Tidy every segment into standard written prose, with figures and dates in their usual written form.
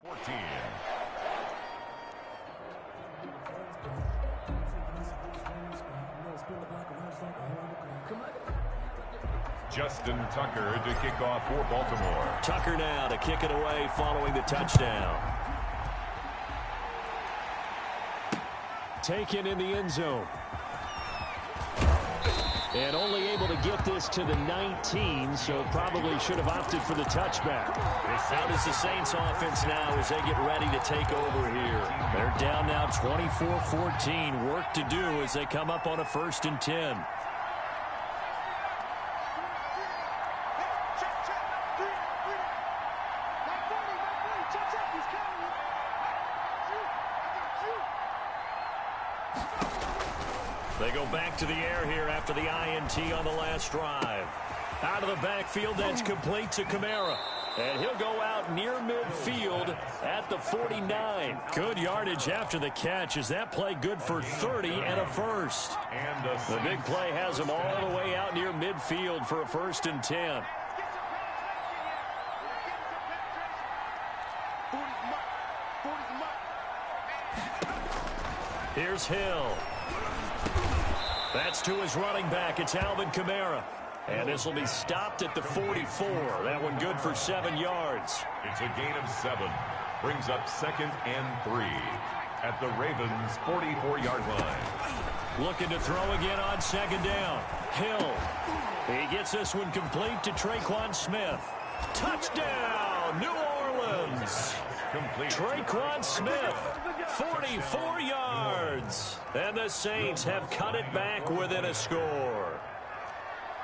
14. Justin Tucker to kick off for Baltimore. Tucker now to kick it away following the touchdown. Taken in the end zone. And only able to get this to the 19, so probably should have opted for the touchback. How does the Saints offense now as they get ready to take over here? They're down now 24-14. Work to do as they come up on a 1st and 10. They go back to the air here after the INT on the last drive. Out of the backfield, that's complete to Kamara. And he'll go out near midfield at the 49. Good yardage after the catch. Is that play good for 30 and a first? And the big play has him all the way out near midfield for a 1st and 10. Here's Hill. That's to his running back. It's Alvin Kamara. And this will be stopped at the 44. That one good for 7 yards. It's a gain of 7. Brings up 2nd and 3 at the Ravens' 44-yard line. Looking to throw again on 2nd down. Hill. He gets this one complete to Traquan Smith. Touchdown, New Orleans. Complete. Traquan Smith, 44 yards. And the Saints have cut it back within a score.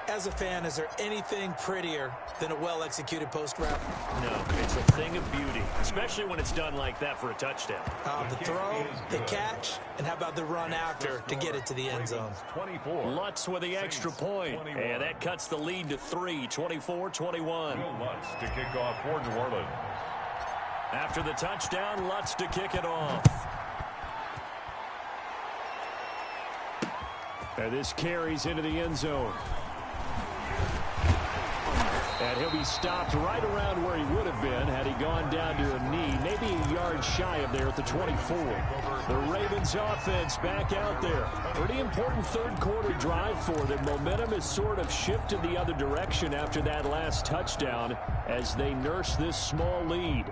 As a fan, is there anything prettier than a well-executed post route? No, it's a thing of beauty, especially when it's done like that for a touchdown. The throw, the catch, and how about the run after to get it to the end zone? 24. Lutz with the extra point, and that cuts the lead to 3, 24-21. Lutz to kick off for New Orleans. After the touchdown, Lutz to kick it off. And this carries into the end zone. And he'll be stopped right around where he would have been had he gone down to a knee, maybe a yard shy of there at the 24. The Ravens offense back out there. Pretty important 3rd quarter drive for them. Momentum has sort of shifted the other direction after that last touchdown as they nurse this small lead.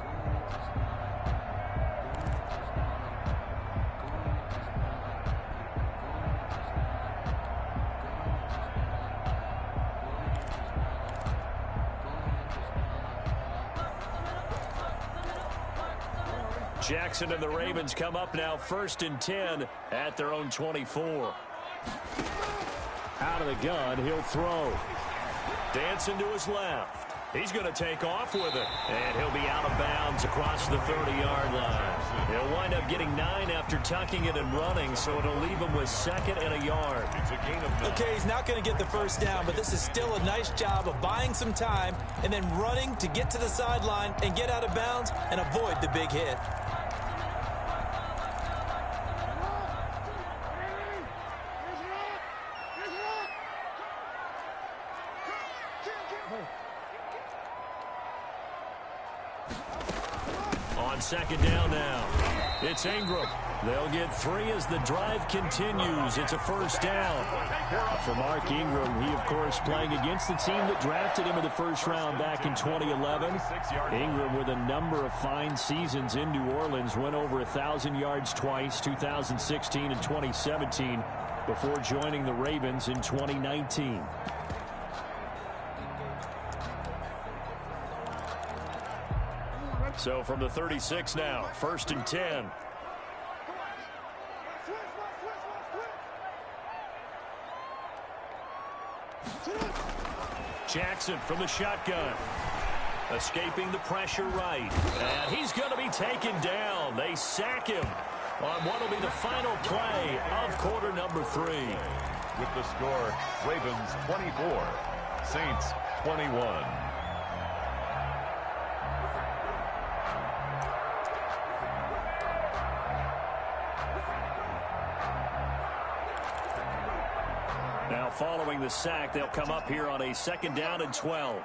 Jackson and the Ravens come up now 1st and 10 at their own 24. Out of the gun, he'll throw. Dancing to his left. He's going to take off with it. And he'll be out of bounds across the 30-yard line. He'll wind up getting 9 after tucking it and running, so it'll leave him with 2nd and a yard. It's a gain of 9. Okay, he's not going to get the 1st down, but this is still a nice job of buying some time and then running to get to the sideline and get out of bounds and avoid the big hit. On 2nd down now, it's Ingram. They'll get 3 as the drive continues. It's a 1st down. For Mark Ingram, he, of course, playing against the team that drafted him in the 1st round back in 2011. Ingram with a number of fine seasons in New Orleans, went over 1,000 yards twice, 2016 and 2017, before joining the Ravens in 2019. So from the 36 now, 1st and 10. Jackson from the shotgun. Escaping the pressure right. And he's going to be taken down. They sack him on what will be the final play of quarter number 3. With the score, Ravens 24, Saints 21. Now following the sack, they'll come up here on a 2nd down and 12.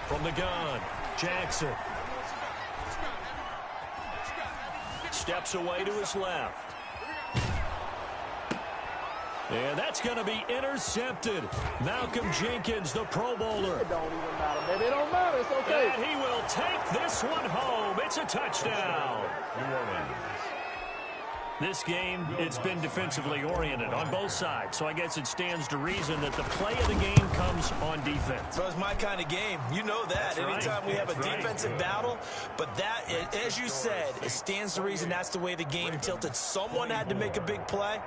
From the gun, Jackson. Steps away to his left. And that's going to be intercepted. Malcolm Jenkins, the Pro Bowler. It don't even matter, baby. It don't matter. It's okay. And he will take this one home. It's a touchdown. This game, it's been defensively oriented on both sides, so I guess it stands to reason that the play of the game comes on defense. So it's my kind of game. You know that. That's Anytime right. we have a defensive battle, but that, as you said, it stands to reason that's the way the game tilted. Someone had to make a big play,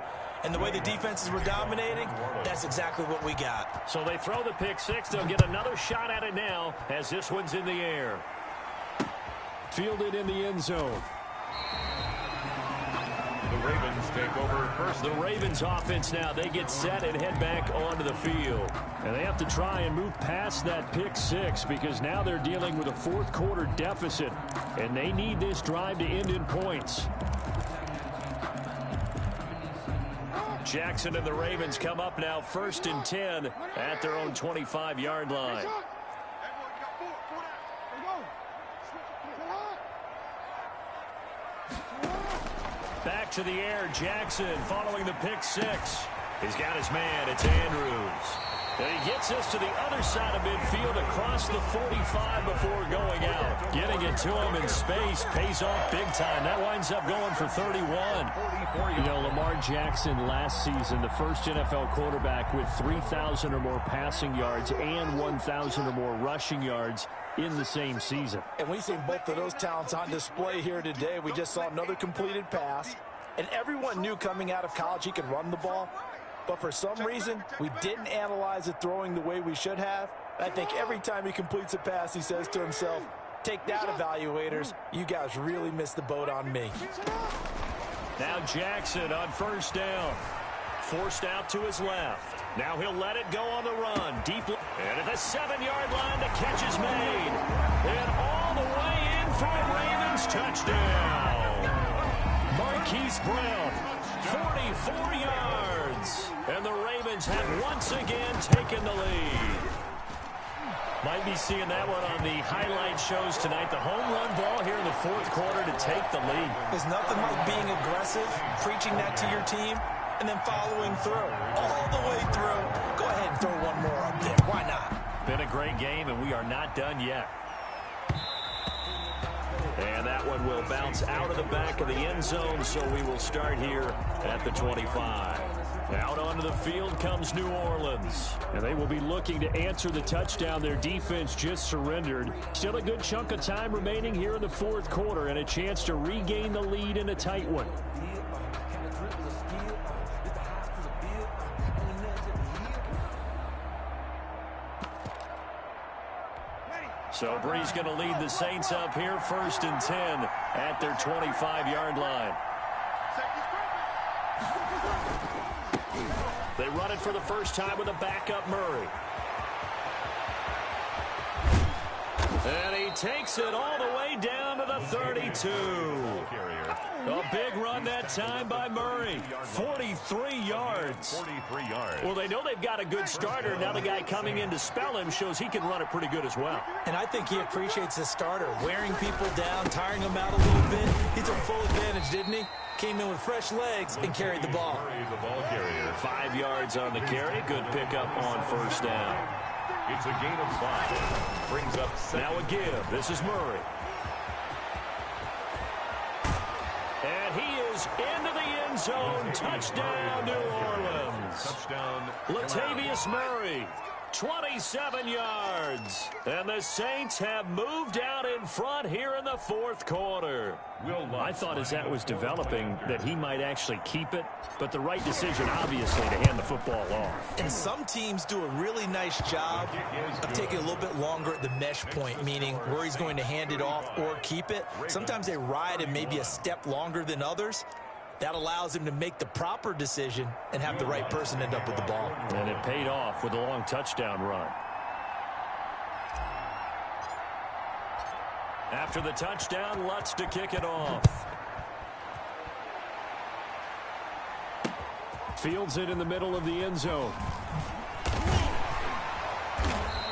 and the way the defenses were dominating, that's exactly what we got. So they throw the pick six. They'll get another shot at it now as this one's in the air. Fielded in the end zone. The Ravens take over first. The Ravens offense now, they get set and head back onto the field. And they have to try and move past that pick six because now they're dealing with a fourth quarter deficit. And they need this drive to end in points. Jackson and the Ravens come up now 1st and 10 at their own 25-yard line. Back to the air, Jackson following the pick six. He's got his man, it's Andrews. And he gets us to the other side of midfield across the 45 before going out. Getting it to him in space pays off big time. That winds up going for 31. You know, Lamar Jackson last season, the first NFL quarterback with 3,000 or more passing yards and 1,000 or more rushing yards in the same season. And we've seen both of those talents on display here today. We just saw another completed pass. And everyone knew coming out of college he could run the ball. But for some reason, we didn't analyze it throwing the way we should have. I think every time he completes a pass, he says to himself, take that, evaluators. You guys really missed the boat on me. Now Jackson on first down. Forced out to his left. Now he'll let it go on the run. Deep. And at the 7-yard line, the catch is made. And all the way in for a Ravens touchdown. Marquise Brown, 44 yards. And the Ravens have once again taken the lead. Might be seeing that one on the highlight shows tonight. The home run ball here in the fourth quarter to take the lead. There's nothing like being aggressive, preaching that to your team, and then following through. All the way through. Go ahead and throw one more up there. Why not? Been a great game, and we are not done yet. And that one will bounce out of the back of the end zone, so we will start here at the 25. Out onto the field comes New Orleans. And they will be looking to answer the touchdown their defense just surrendered. Still a good chunk of time remaining here in the fourth quarter and a chance to regain the lead in a tight one. So Bree's going to lead the Saints up here 1st and 10 at their 25-yard line. They run it for the first time with a backup Murray. And he takes it all the way down to the 32. A big run that time by Murray. 43 yards. 43 yards. Well, they know they've got a good starter. Now the guy coming in to spell him shows he can run it pretty good as well. And I think he appreciates the starter, wearing people down, tiring them out a little bit. He took full advantage, didn't he? Came in with fresh legs and carried the ball. The ball carrier. 5 yards on the carry. Good pickup on first down. It's a gain of 5. Brings up second. Now a give. This is Murray. And he is into the end zone. Touchdown, New Orleans. Touchdown. Latavius Murray, 27 yards. And the Saints have moved out in front here in the fourth quarter. I thought as that was developing that he might actually keep it, but the right decision, obviously, to hand the football off. And some teams do a really nice job of taking a little bit longer at the mesh point, meaning where he's going to hand it off or keep it. Sometimes they ride him maybe a step longer than others. That allows him to make the proper decision and have the right person end up with the ball. And it paid off with a long touchdown run. After the touchdown, Lutz to kick it off. Fields it in the middle of the end zone.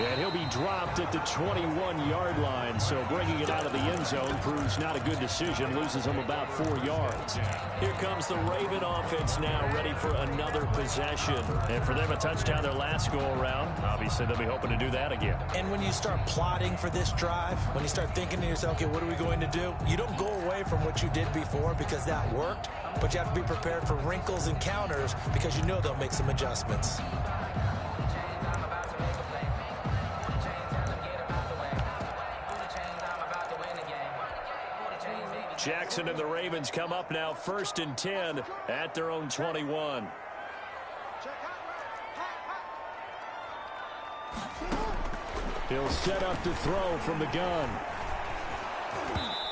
And he'll be dropped at the 21-yard line, so bringing it out of the end zone proves not a good decision, loses him about 4 yards. Here comes the Raven offense now, ready for another possession. And for them, a touchdown their last go-around. Obviously, they'll be hoping to do that again. And when you start plotting for this drive, when you start thinking to yourself, okay, what are we going to do? You don't go away from what you did before because that worked, but you have to be prepared for wrinkles and counters because you know they'll make some adjustments. Jackson and the Ravens come up now 1st and 10 at their own 21. He'll set up to throw from the gun.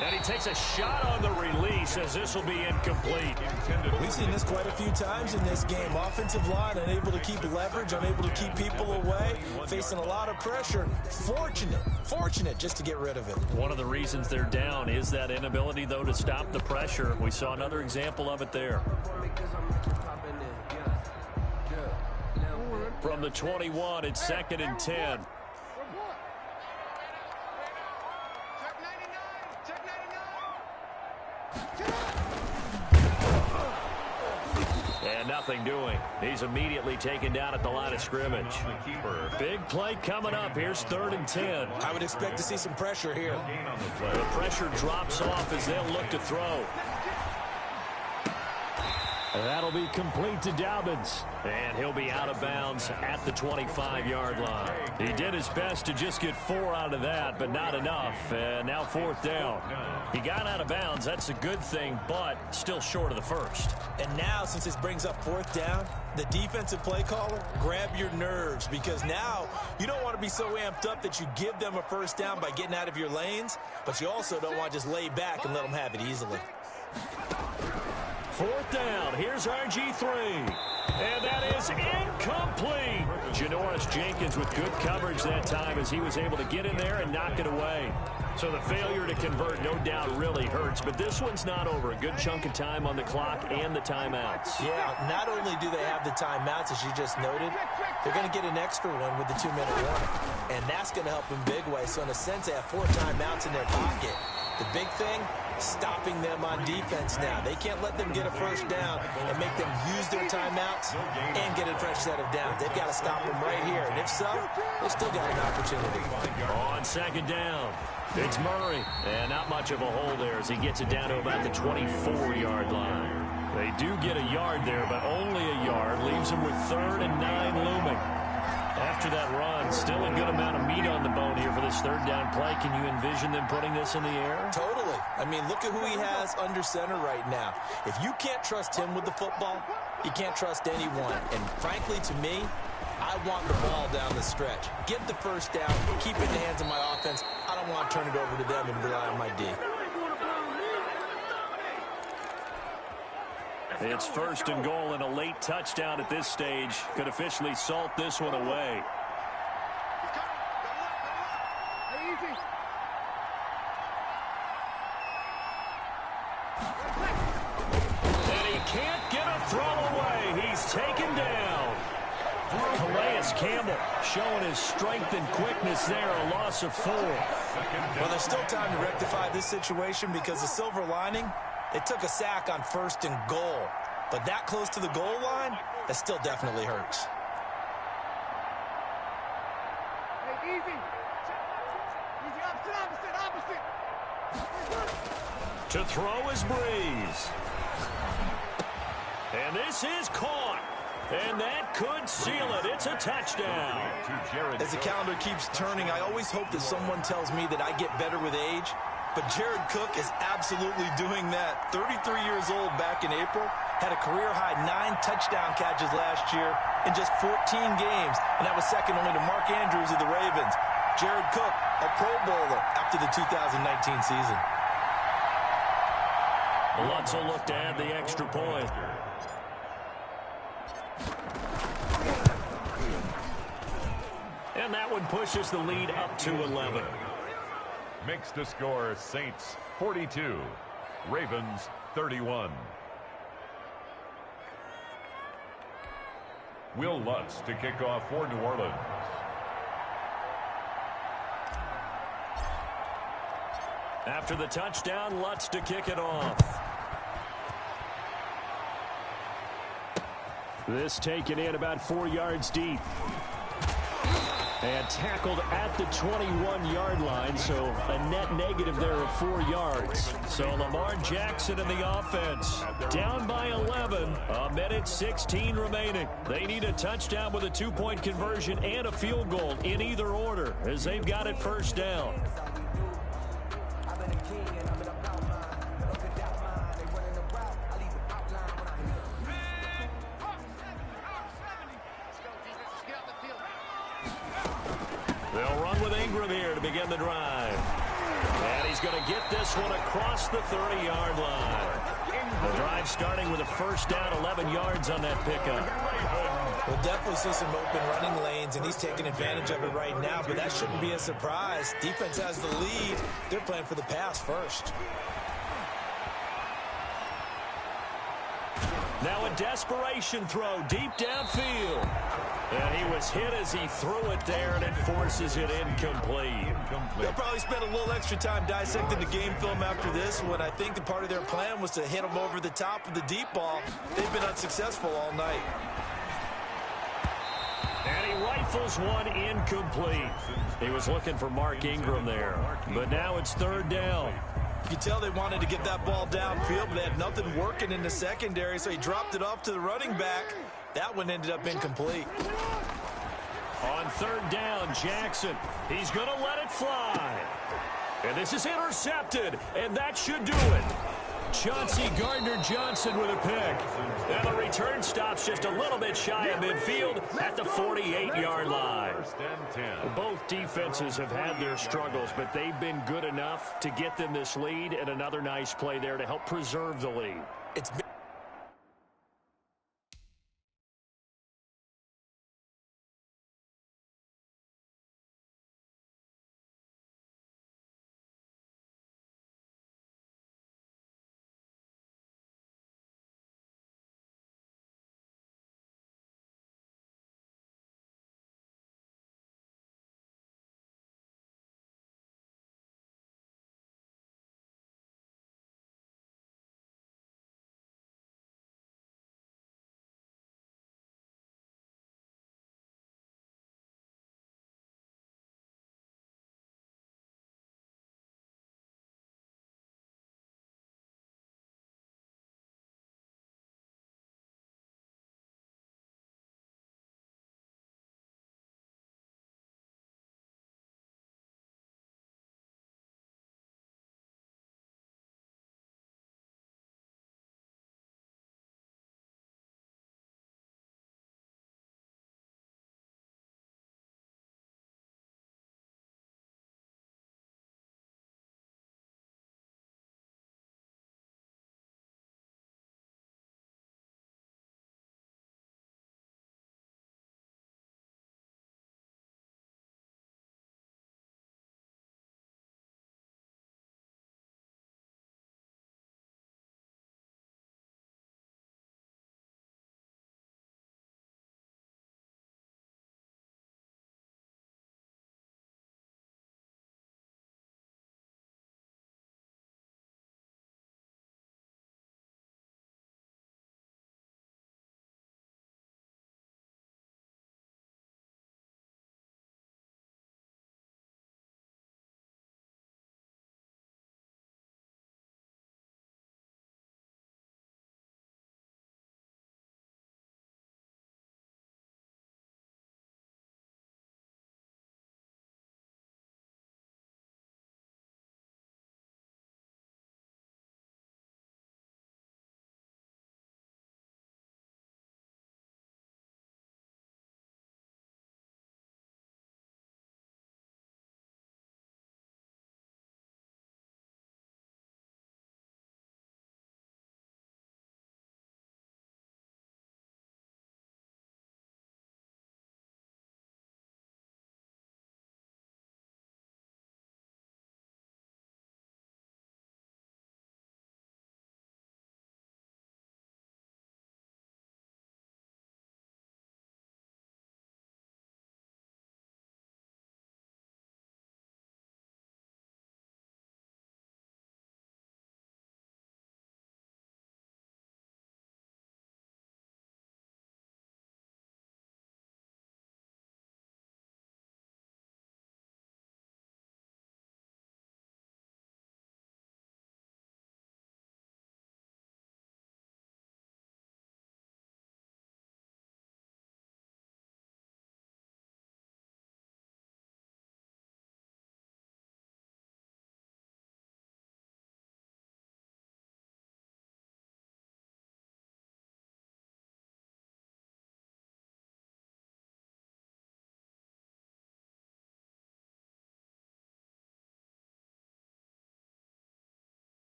And he takes a shot on the release as this will be incomplete. We've seen this quite a few times in this game. Offensive line unable to keep leverage, unable to keep people away, facing a lot of pressure. Fortunate just to get rid of it. One of the reasons they're down is that inability, though, to stop the pressure. We saw another example of it there. From the 21, it's 2nd and 10. And nothing doing. He's immediately taken down at the line of scrimmage. Big play coming up. Here's 3rd and 10. I would expect to see some pressure here. The pressure drops off as they'll look to throw. And that'll be complete to Dobbins. And he'll be out of bounds at the 25-yard line. He did his best to just get 4 out of that, but not enough. And now 4th down. He got out of bounds. That's a good thing, but still short of the first. And now, since this brings up 4th down, the defensive play caller, grab your nerves, because now you don't want to be so amped up that you give them a 1st down by getting out of your lanes, but you also don't want to just lay back and let them have it easily. 4th down. Here's RG3. And that is incomplete. Janoris Jenkins with good coverage that time as he was able to get in there and knock it away. So the failure to convert no doubt really hurts, but this one's not over. A good chunk of time on the clock and the timeouts. Yeah, not only do they have the timeouts, as you just noted, they're going to get an extra one with the 2-minute warning. And that's going to help in big way. So in a sense, they have 4 timeouts in their pocket. The big thing, stopping them on defense now. They can't let them get a 1st down and make them use their timeouts and get a fresh set of downs. They've got to stop them right here. And if so, they've still got an opportunity. On 2nd down, it's Murray. And not much of a hole there as he gets it down to about the 24-yard line. They do get a yard there, but only a yard. Leaves them with 3rd and 9 looming. After that run, still a good amount of meat on the bone here for this 3rd down play. Can you envision them putting this in the air? Totally. I mean, look at who he has under center right now. If you can't trust him with the football, you can't trust anyone. And frankly, to me, I want the ball down the stretch. Get the 1st down, keep it in the hands of my offense. I don't want to turn it over to them and rely on my D. It's 1st and goal and a late touchdown at this stage. Could officially salt this one away. And he can't get a throw away. He's taken down. Calais Campbell showing his strength and quickness there. A loss of 4. Well, there's still time to rectify this situation because the silver lining, it took a sack on 1st and goal. But that close to the goal line, that still definitely hurts. Hey, easy. Easy, opposite. To throw is Breeze. And this is caught. And that could seal it. It's a touchdown. As the calendar keeps turning, I always hope that someone tells me that I get better with age. But Jared Cook is absolutely doing that. 33 years old back in April. Had a career-high 9 touchdown catches last year in just 14 games. And that was second only to Mark Andrews of the Ravens. Jared Cook, a Pro Bowler after the 2019 season. Lutz will look to add the extra point. And that one pushes the lead up to 11. Makes the score Saints 42, Ravens 31. Will Lutz to kick off for New Orleans. After the touchdown, Lutz to kick it off. This taken in about 4 yards deep. And tackled at the 21-yard line, so a net negative there of 4 yards. So Lamar Jackson in the offense, down by 11, a minute 16 remaining. They need a touchdown with a 2-point conversion and a field goal in either order, as they've got it first down. They'll run with Ingram here to begin the drive. And he's going to get this one across the 30-yard line. The drive starting with a first down, 11 yards on that pickup. We'll definitely see some open running lanes, and he's taking advantage of it right now, but that shouldn't be a surprise. Defense has the lead. They're playing for the pass first. Now a desperation throw deep downfield. And he was hit as he threw it there, and it forces it incomplete. They'll probably spend a little extra time dissecting the game film after this one. I think the part of their plan was to hit him over the top of the deep ball. They've been unsuccessful all night. And he rifles one incomplete. He was looking for Mark Ingram there. But now it's third down. You could tell they wanted to get that ball downfield, but they had nothing working in the secondary, so he dropped it off to the running back. That one ended up incomplete. On third down, Jackson. He's going to let it fly. And this is intercepted, and that should do it. Chauncey Gardner-Johnson with a pick. And the return stops just a little bit shy of midfield at the 48-yard line. Both defenses have had their struggles, but they've been good enough to get them this lead, and another nice play there to help preserve the lead. It's been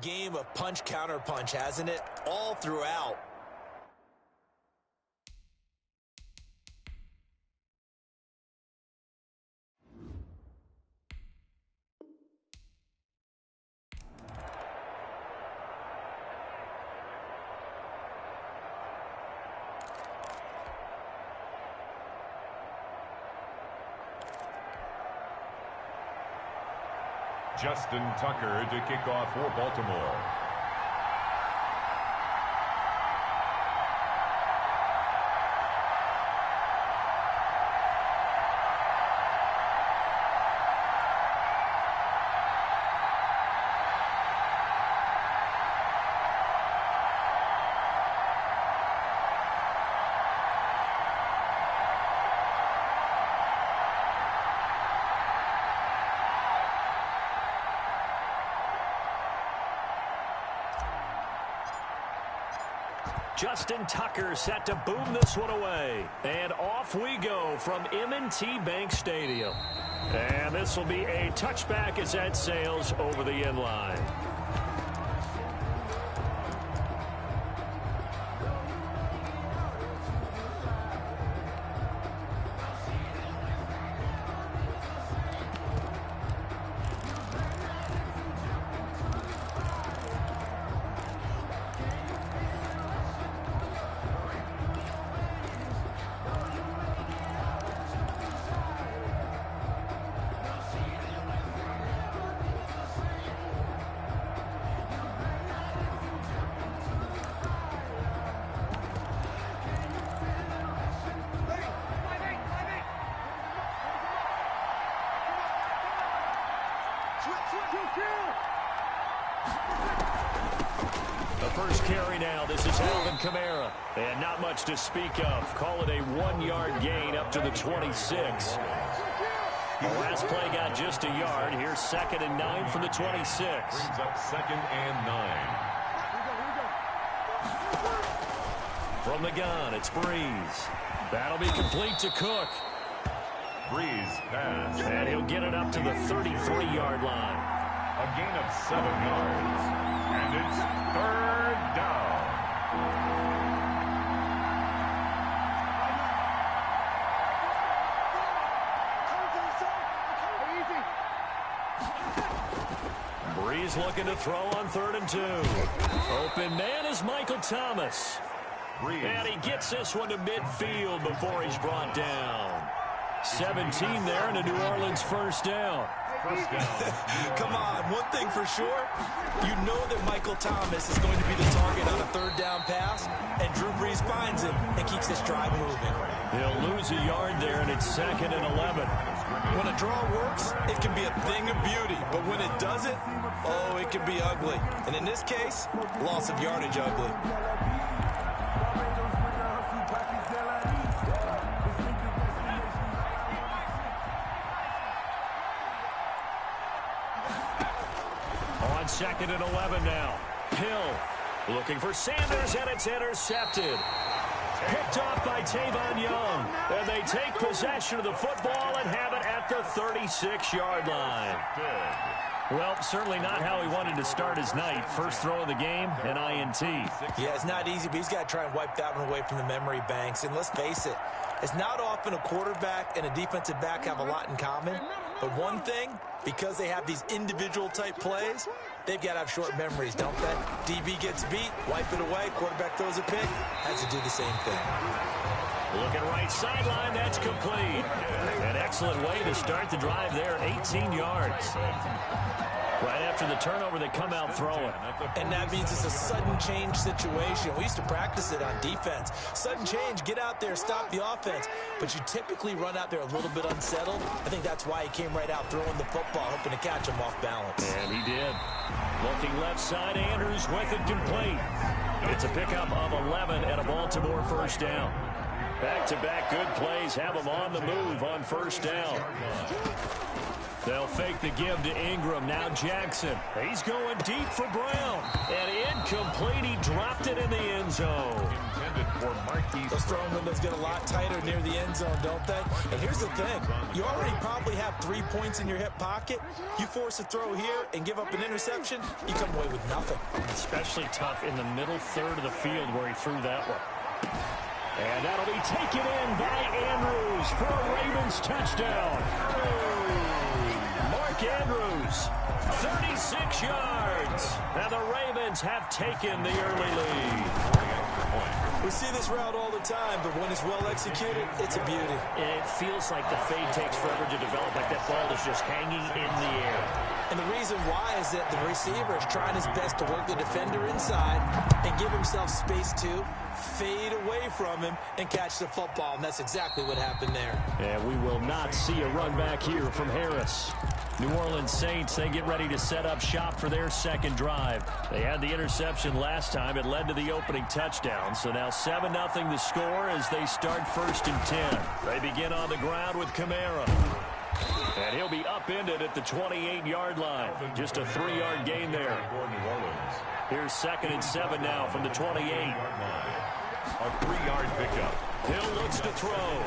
game of punch-counter-punch, hasn't it? All throughout. Justin Tucker to kick off for Baltimore. Justin Tucker set to boom this one away. And off we go from M&T Bank Stadium. And this will be a touchback as that sails over the end line. The first carry now. This is Alvin Kamara. And not much to speak of. Call it a 1-yard gain up to the 26. The last play got just a yard. Here's 2nd and 9 from the 26. Brings up 2nd and 9. From the gun, it's Breeze. That'll be complete to Cook. Breeze pass. And he'll get it up to the 33-yard line. A gain of 7 yards. And it's 3rd down. Breeze looking to throw on 3rd and 2. Open man is Michael Thomas. Breeze. And he gets this one to midfield before he's brought down. 17 there, and a New Orleans first down. First down. Come on, one thing for sure, you know that Michael Thomas is going to be the target on a 3rd down pass, and Drew Brees finds him and keeps this drive moving. He'll lose a yard there, and it's 2nd and 11. When a draw works, it can be a thing of beauty, but when it doesn't, oh, it can be ugly. And in this case, loss of yardage ugly. On 2nd and 11 now. Hill looking for Sanders, and it's intercepted. Picked off by Tavon Young. And they take possession of the football and have it at the 36-yard line. Well, certainly not how he wanted to start his night. First throw of the game, an INT. Yeah, it's not easy, but he's got to try and wipe that one away from the memory banks. And let's face it, it's not often a quarterback and a defensive back have a lot in common. But one thing, because they have these individual type plays, they've got to have short memories, don't they? DB gets beat, wipe it away, quarterback throws a pick, has to do the same thing. Looking right sideline, that's complete. An excellent way to start the drive there, 18 yards. Right after the turnover, they come out throwing. And that means it's a sudden change situation. We used to practice it on defense. Sudden change, get out there, stop the offense. But you typically run out there a little bit unsettled. I think that's why he came right out throwing the football, hoping to catch him off balance. And he did. Looking left side, Andrews with it complete. It's a pickup of 11 and a Baltimore first down. Back-to-back good plays have them on the move on first down. They'll fake the give to Ingram. Now Jackson. He's going deep for Brown. And incomplete. He dropped it in the end zone. Intended for Marquise. Those throwing windows get a lot tighter near the end zone, don't they? And here's the thing. You already probably have 3 points in your hip pocket. You force a throw here and give up an interception, you come away with nothing. Especially tough in the middle third of the field where he threw that one. And that'll be taken in by Andrews for a Ravens touchdown. Mark Andrews, 36 yards. And the Ravens have taken the early lead. We see this route all the time, but when it's well executed, it's a beauty. It feels like the fade takes forever to develop, like that ball is just hanging in the air. And the reason why is that the receiver is trying his best to work the defender inside and give himself space to fade away from him and catch the football, and that's exactly what happened there. And we will not see a run back here from Harris. New Orleans Saints, they get ready to set up shop for their second drive. They had the interception last time. It led to the opening touchdown. So now 7-0 the score as they start 1st and 10. They begin on the ground with Kamara. And he'll be upended at the 28-yard line. Just a 3-yard gain there. Here's 2nd and 7 now from the 28. A 3-yard pickup. Hill looks to throw.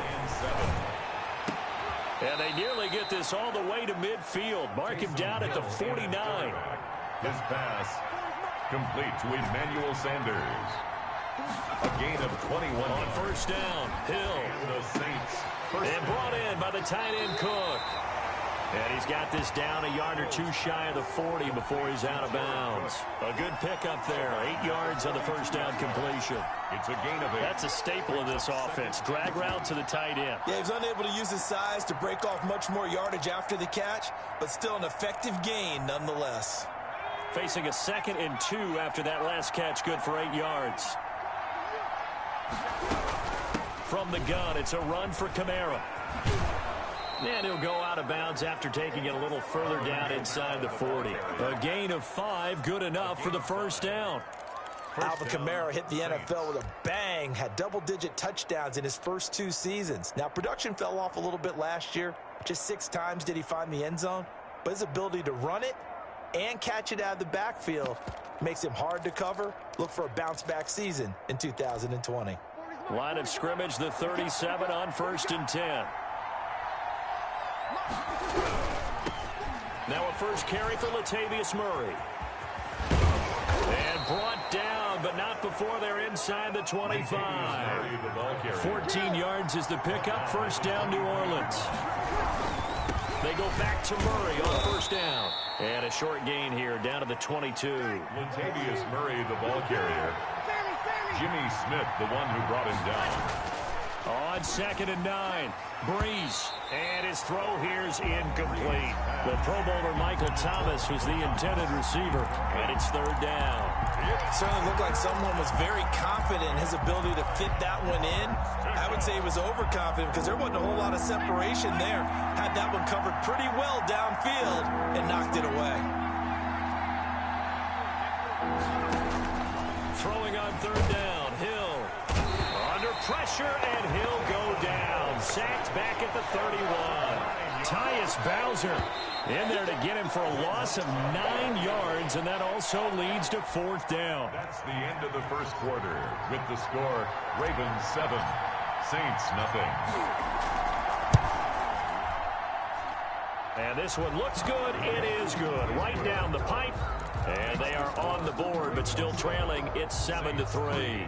And they nearly get this all the way to midfield. Mark him down at the 49. His pass complete to Emmanuel Sanders. A gain of 21. On 1st down, Hill. The Saints. And brought in by the tight end Cook. And he's got this down a yard or two shy of the 40 before he's out of bounds. A good pickup there. 8 yards on the 1st down completion. It's a gain of 8. That's a staple of this offense. Drag route to the tight end. Yeah, he was unable to use his size to break off much more yardage after the catch, but still an effective gain nonetheless. Facing a 2nd and 2 after that last catch, good for 8 yards. From the gun, it's a run for Kamara. And he'll go out of bounds after taking it a little further down inside the 40. A gain of 5, good enough for the 1st down. Alvin Kamara hit the NFL with a bang, had double-digit touchdowns in his first 2 seasons. Now, production fell off a little bit last year. Just 6 times did he find the end zone. But his ability to run it and catch it out of the backfield makes him hard to cover. Look for a bounce-back season in 2020. Line of scrimmage, the 37 on 1st and 10. Now a first carry for Latavius Murray. And brought down, but not before they're inside the 25. 14 yards is the pickup. 1st down, New Orleans. They go back to Murray on 1st down. And a short gain here, down to the 22. Latavius Murray, the ball carrier. Jimmy Smith, the one who brought him down. On 2nd and 9, Breeze. And his throw here's incomplete. The Pro Bowler Michael Thomas was the intended receiver. And it's 3rd down. It certainly looked like someone was very confident in his ability to fit that one in. I would say he was overconfident because there wasn't a whole lot of separation there. Had that one covered pretty well downfield and knocked it away. Throwing on 3rd down, Hill. Under pressure, and he'll go down. Sacked back at the 31. Tyus Bowser in there to get him for a loss of 9 yards, and that also leads to 4th down. That's the end of the 1st quarter. With the score, Ravens 7, Saints nothing. And this one looks good. It is good. Right down the pipe. And they are on the board, but still trailing. It's 7-3.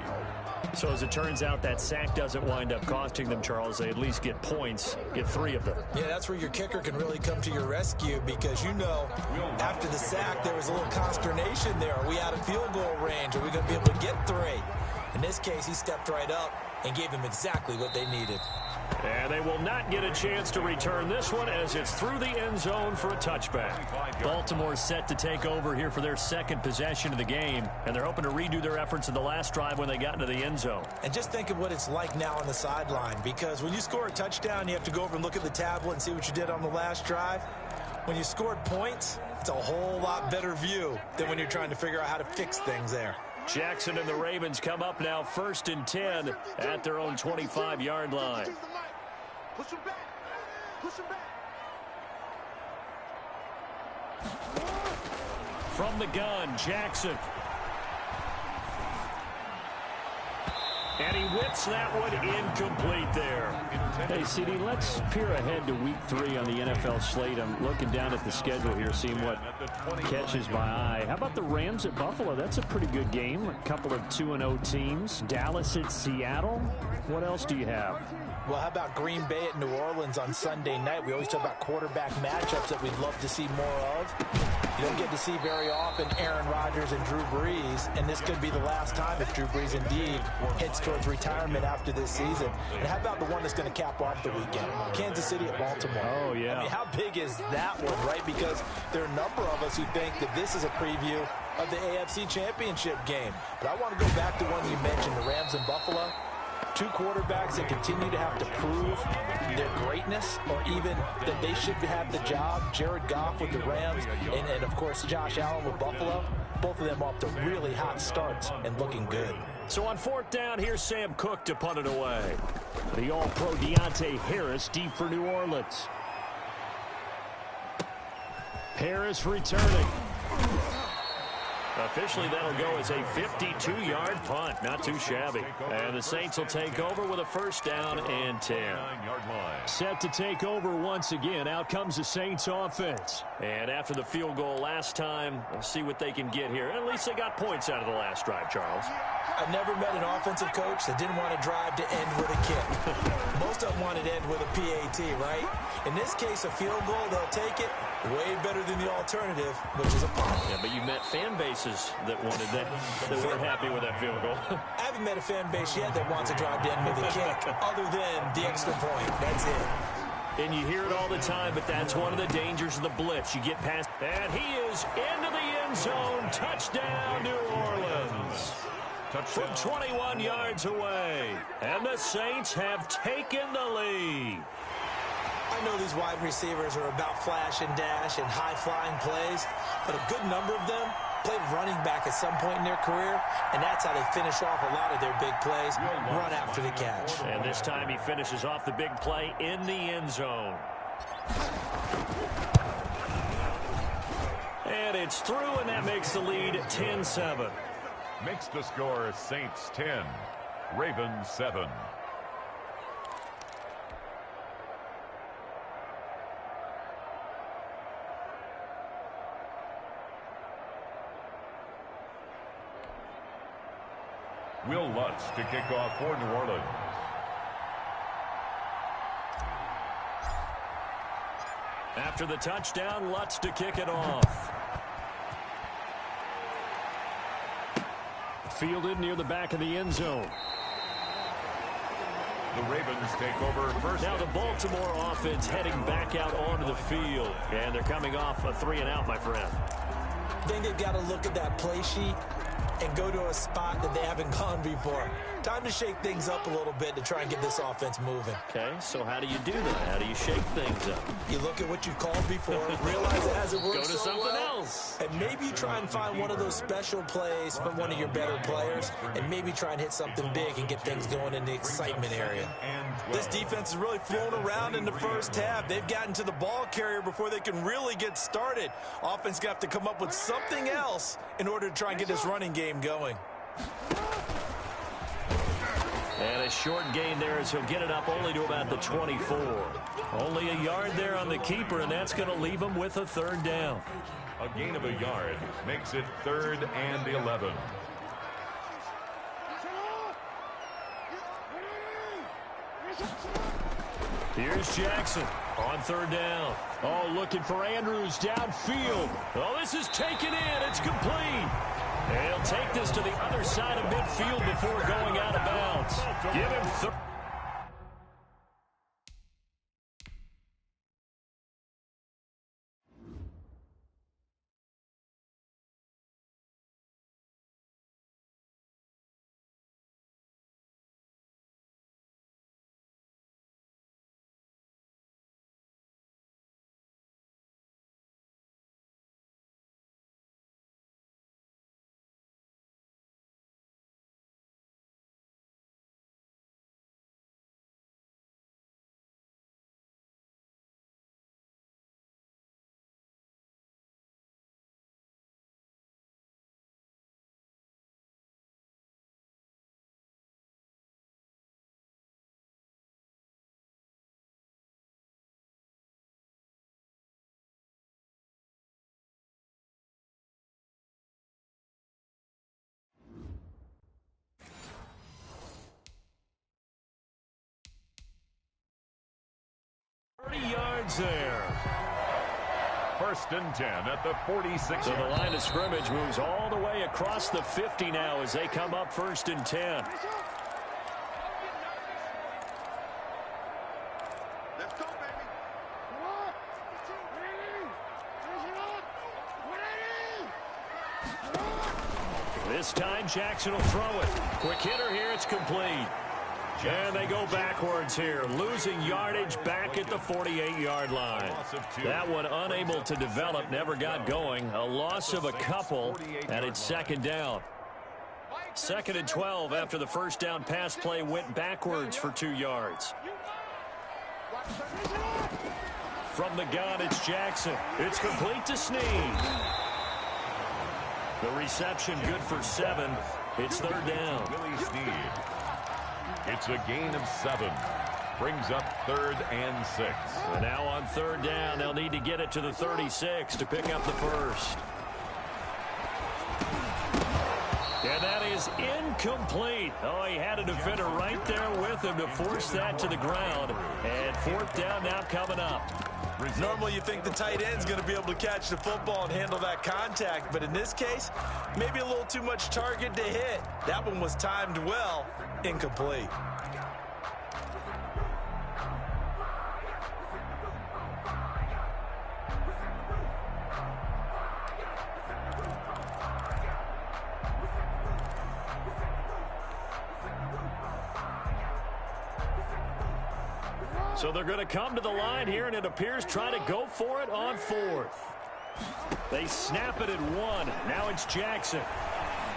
So as it turns out, that sack doesn't wind up costing them, Charles. They at least get points, get 3 of them. Yeah, that's where your kicker can really come to your rescue because, you know, after the sack, there was a little consternation there. Are we out of field goal range? Are we going to be able to get 3? In this case, he stepped right up and gave them exactly what they needed. And they will not get a chance to return this one as it's through the end zone for a touchback. Baltimore set to take over here for their 2nd possession of the game, and they're hoping to redo their efforts in the last drive when they got into the end zone. And just think of what it's like now on the sideline, because when you score a touchdown, you have to go over and look at the tablet and see what you did on the last drive. When you scored points, it's a whole lot better view than when you're trying to figure out how to fix things there. Jackson and the Ravens come up now 1st and 10 at their own 25-yard line. Push him back. Push him back. From the gun, Jackson. And he whips that one incomplete there. Hey, CD, let's peer ahead to week 3 on the NFL slate. I'm looking down at the schedule here, seeing what catches my eye. How about the Rams at Buffalo? That's a pretty good game. A couple of 2-0 teams. Dallas at Seattle. What else do you have? Well, how about Green Bay at New Orleans on Sunday night? We always talk about quarterback matchups that we'd love to see more of. You don't get to see very often Aaron Rodgers and Drew Brees, and this could be the last time if Drew Brees indeed heads towards retirement after this season. And how about the one that's going to cap off the weekend? Kansas City at Baltimore. Oh, yeah. I mean, how big is that one, right? Because there are a number of us who think that this is a preview of the AFC Championship game. But I want to go back to one you mentioned, the Rams and Buffalo. Two quarterbacks that continue to have to prove their greatness or even that they should have the job. Jared Goff with the Rams and of course, Josh Allen with Buffalo. Both of them off to really hot starts and looking good. So on 4th down, here's Sam Cook to punt it away. The All-Pro Deontay Harris deep for New Orleans. Harris returning. Officially, that'll go as a 52-yard punt. Not too shabby. And the Saints will take over with a 1st down and 10. Set to take over once again. Out comes the Saints offense. And after the field goal last time, we'll see what they can get here. At least they got points out of the last drive, Charles. I never met an offensive coach that didn't want to drive to end with a kick. Most of them wanted to end with a PAT, right? In this case, a field goal, they'll take it. Way better than the alternative, which is a punt. Yeah, but you met fan bases that wanted that weren't happy with that field goal. I haven't met a fan base yet that wants to drive to end with a kick, other than the extra point. That's it. And you hear it all the time, but that's one of the dangers of the blitz. You get past, and he is into the end zone. Touchdown, New Orleans. From 21 yards away. And the Saints have taken the lead. I know these wide receivers are about flash and dash and high-flying plays, but a good number of them played running back at some point in their career, and that's how they finish off a lot of their big plays, run after the catch. And this time he finishes off the big play in the end zone. And it's through, and that makes the lead 10-7. Makes the score Saints 10, Ravens 7. Will Lutz to kick off for New Orleans. After the touchdown, Lutz to kick it off. Fielded near the back of the end zone. The Ravens take over first. Now the Baltimore offense heading back out onto the field. And they're coming off a 3-and-out, my friend. I think they've got to look at that play sheet and go to a spot that they haven't gone before. Time to shake things up a little bit to try and get this offense moving. Okay, so how do you do that? How do you shake things up? You look at what you called before, realize it hasn't worked Go to so something well, else. and maybe you try and find one of those special plays from one of your better players, and maybe try and hit something big and get things going in the excitement area. This defense has really flown around in the first half. They've gotten to the ball carrier before they can really get started. Offense got to come up with something else in order to try and get this running game going. And a short gain there as he'll get it up only to about the 24. Only a yard there on the keeper, and that's going to leave him with a 3rd down. A gain of a yard makes it 3rd and 11. Here's Jackson on 3rd down. Oh, looking for Andrews downfield. Oh, this is taken in. It's complete. And he'll take this to the other side of midfield before going out of bounds. Give him yards there. 1st and 10 at the 46. So the line of scrimmage moves all the way across the 50 now as they come up 1st and 10. Let's go, baby. Come on. This time Jackson will throw it. Quick hitter here. It's complete. And they go backwards here, losing yardage back at the 48-yard line. That one unable to develop, never got going. A loss of a couple, and it's 2nd down. 2nd and 12 after the 1st down pass play went backwards for 2 yards. From the gun, it's Jackson. It's complete to Snead. The reception good for 7. It's 3rd down. Willie Snead. It's a gain of 7. Brings up 3rd and 6. And now on 3rd down, they'll need to get it to the 36 to pick up the 1st. And that is incomplete. Oh, he had a defender right there with him to force that to the ground. And 4th down now coming up. Normally you think the tight end's going to be able to catch the football and handle that contact, but in this case, maybe a little too much target to hit. That one was timed well, incomplete. So they're going to come to the line here, and it appears try to go for it on 4th. They snap it at 1. Now it's Jackson.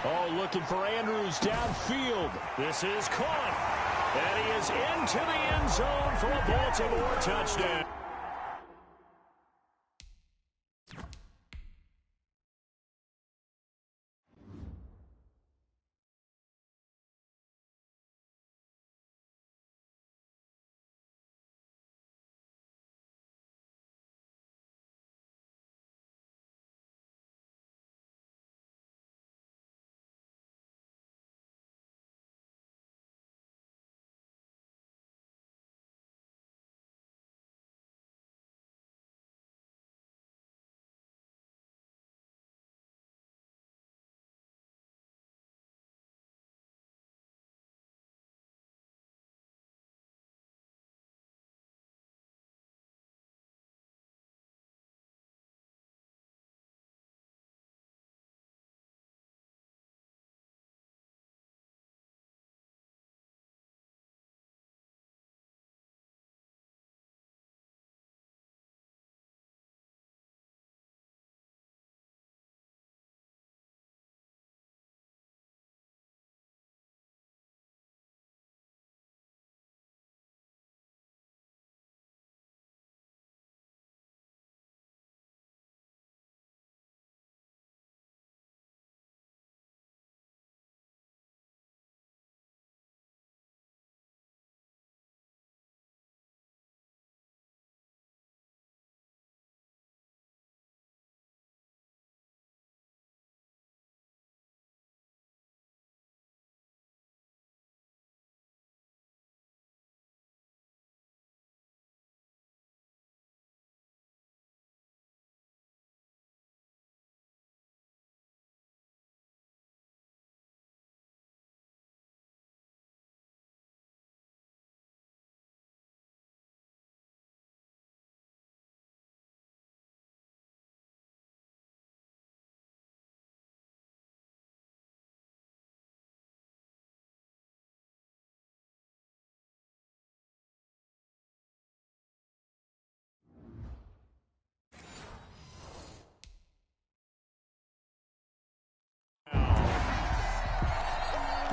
Oh, looking for Andrews downfield. This is caught. And he is into the end zone for a Baltimore touchdown.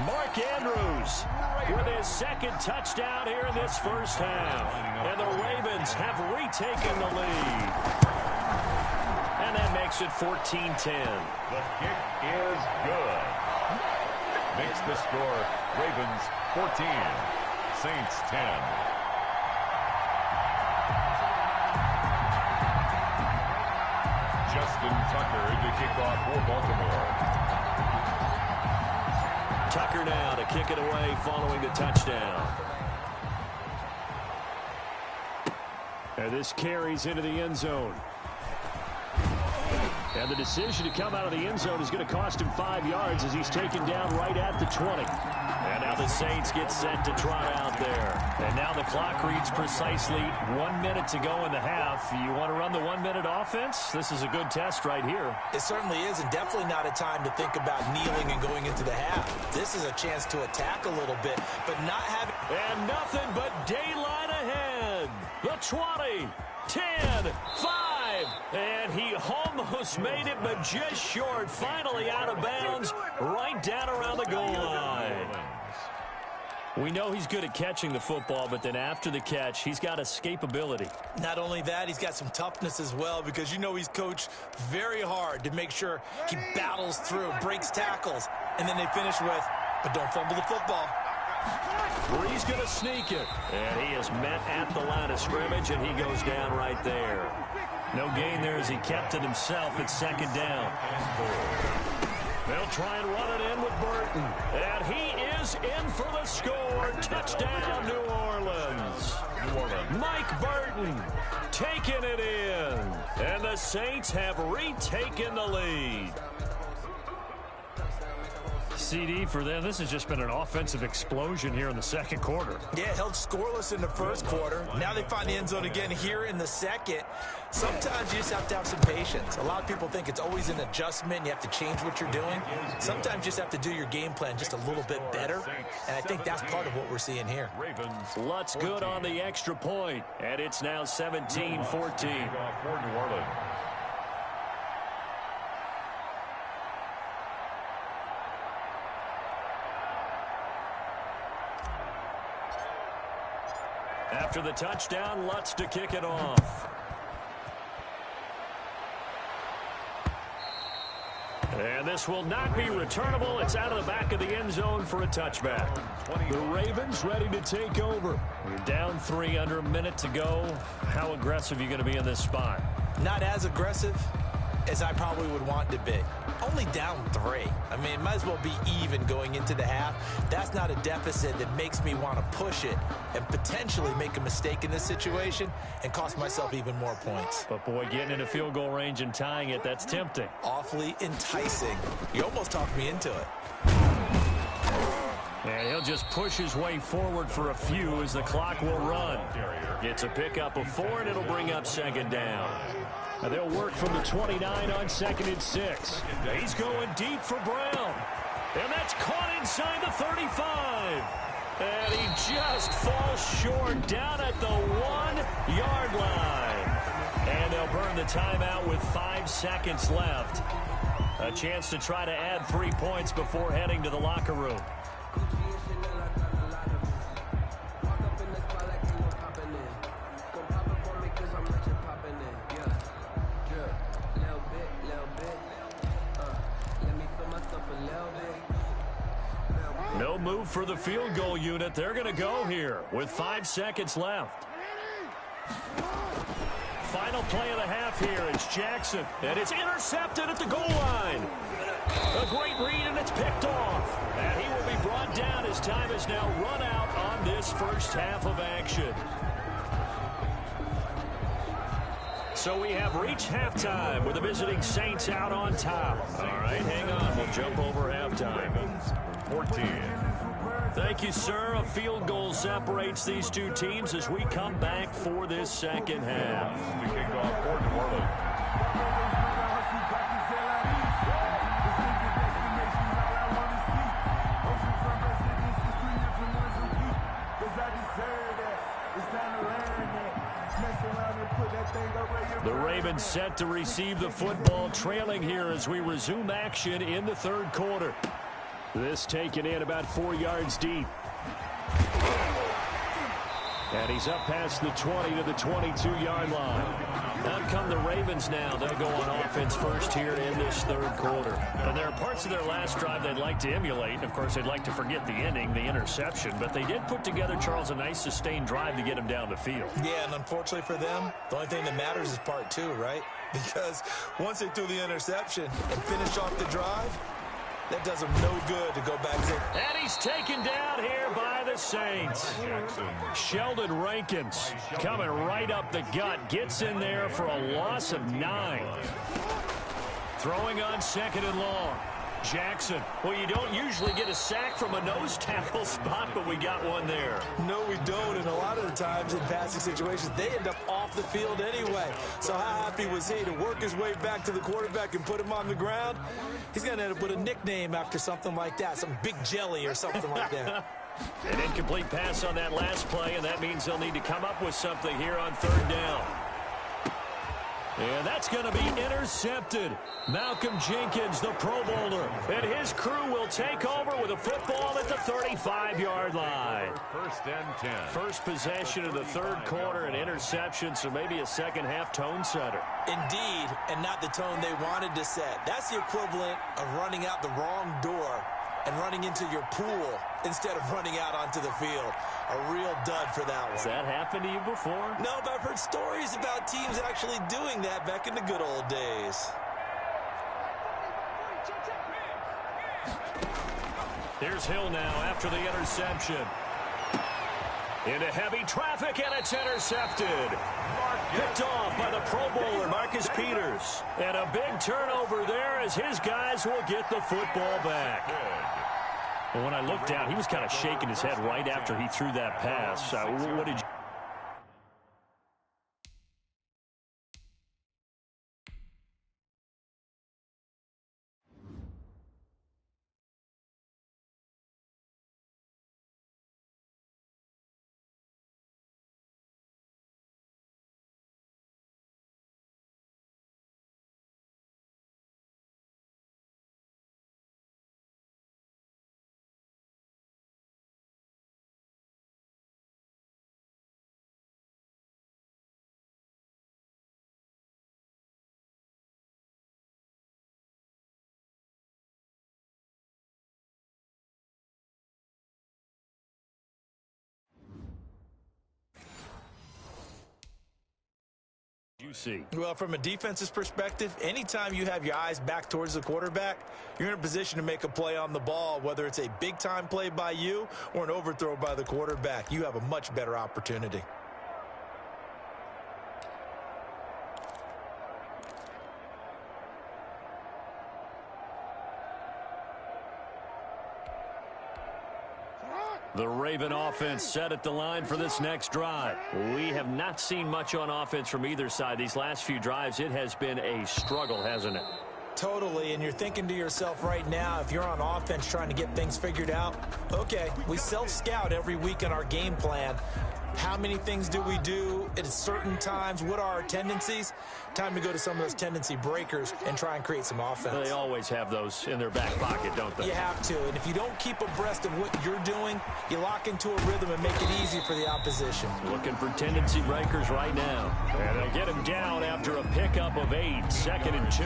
Mark Andrews with his 2nd touchdown here in this 1st half. And the Ravens have retaken the lead. And that makes it 14-10. The kick is good. Makes the score Ravens 14, Saints 10. Justin Tucker to kick off for Baltimore. Tucker now to kick it away following the touchdown. And this carries into the end zone. And the decision to come out of the end zone is going to cost him 5 yards as he's taken down right at the 20. And now the Saints get set to trot out there. And now the clock reads precisely 1 minute to go in the half. You want to run the 1 minute offense? This is a good test right here. It certainly is, and definitely not a time to think about kneeling and going into the half. This is a chance to attack a little bit, but not having... And nothing but daylight ahead. The 20, 10, 5, and he almost made it, but just short. Finally out of bounds, right down around the goal line. We know he's good at catching the football, but then after the catch, he's got escapability. Not only that, he's got some toughness as well, because you know he's coached very hard to make sure he battles through, breaks tackles, and then they finish with, but don't fumble the football. He's going to sneak it. And he is met at the line of scrimmage, and he goes down right there. No gain there as he kept it himself at second down. They'll try and run it in with Burton. And he is in for the score. Touchdown, New Orleans. Mike Burton taking it in. And the Saints have retaken the lead. CD for them. This has just been an offensive explosion here in the second quarter. Yeah, held scoreless in the first quarter. Now they find the end zone again here in the second. Sometimes you just have to have some patience. A lot of people think it's always an adjustment. You have to change what you're doing. Sometimes you just have to do your game plan just a little bit better. And I think that's part of what we're seeing here. Lutz good on the extra point. And it's now 17-14. After the touchdown, Lutz to kick it off. And this will not be returnable. It's out of the back of the end zone for a touchback. The Ravens ready to take over. You're down 3, under a minute to go. How aggressive are you going to be in this spot? Not as aggressive as I probably would want to be. Only down 3. I mean, it might as well be even going into the half. That's not a deficit that makes me want to push it and potentially make a mistake in this situation and cost myself even more points. But, boy, getting into field goal range and tying it, that's tempting. Awfully enticing. You almost talked me into it. And he'll just push his way forward for a few as the clock will run. It's a pickup of 4, and it'll bring up second down. And they'll work from the 29 on 2nd and 6. He's going deep for Brown. And that's caught inside the 35. And he just falls short down at the 1-yard line. And they'll burn the timeout with 5 seconds left. A chance to try to add 3 points before heading to the locker room. No move for the field goal unit. They're going to go here with 5 seconds left. Final play of the half here. It's Jackson, and it's intercepted at the goal line. A great read, and it's picked off. And he will be brought down as time is now run out on this first half of action. So we have reached halftime with the visiting Saints out on top. All right, hang on. We'll jump over halftime. 14. Thank you, sir. A field goal separates these two teams as we come back for this second half. To kick off for New Orleans. The Ravens set to receive the football, trailing here as we resume action in the third quarter. This taken in about 4 yards deep. And he's up past the 20 to the 22-yard line. Out come the Ravens now. They'll go on offense first here in this third quarter. And there are parts of their last drive they'd like to emulate. Of course, they'd like to forget the ending, the interception. But they did put together, Charles, a nice sustained drive to get him down the field. Yeah, and unfortunately for them, the only thing that matters is part 2, right? Because once they threw the interception and finished off the drive, that does them no good to go back to. And he's taken down here by the the Saints. Jackson. Sheldon Rankins coming right up the gut. Gets in there for a loss of 9. Throwing on 2nd and long. Jackson. Well, you don't usually get a sack from a nose tackle spot, but we got one there. No, we don't, and a lot of the times in passing situations, they end up off the field anyway. So how happy was he to work his way back to the quarterback and put him on the ground? He's going to end up with a nickname after something like that, some Big Jelly or something like that. An incomplete pass on that last play, and that means they'll need to come up with something here on 3rd down. And that's going to be intercepted. Malcolm Jenkins, the Pro Bowler, and his crew will take over with a football at the 35-yard line. 1st and 10. First possession of the 3rd quarter, an interception, so maybe a second-half tone setter. Indeed, and not the tone they wanted to set. That's the equivalent of running out the wrong door and running into your pool instead of running out onto the field. A real dud for that one. Has that happened to you before? No, but I've heard stories about teams actually doing that back in the good old days. Here's Hill now after the interception. Into heavy traffic, and it's intercepted. Picked off by the Pro Bowler, Marcus Peters. And a big turnover there as his guys will get the football back. Well, when I looked down, he was kind of shaking his head right after he threw that pass. What did you... see? Well, from a defense's perspective, anytime you have your eyes back towards the quarterback, you're in a position to make a play on the ball, whether it's a big-time play by you or an overthrow by the quarterback. You have a much better opportunity. The Raven offense set at the line for this next drive. We have not seen much on offense from either side. These last few drives, it has been a struggle, hasn't it? Totally, and you're thinking to yourself right now, if you're on offense trying to get things figured out, okay, we self-scout every week in our game plan. How many things do we do at certain times? What are our tendencies? Time to go to some of those tendency breakers and try and create some offense. They always have those in their back pocket, don't they? You have to, and if you don't keep abreast of what you're doing, you lock into a rhythm and make it easy for the opposition. Looking for tendency breakers right now. And they'll get him down after a pickup of 8, 2nd and 2.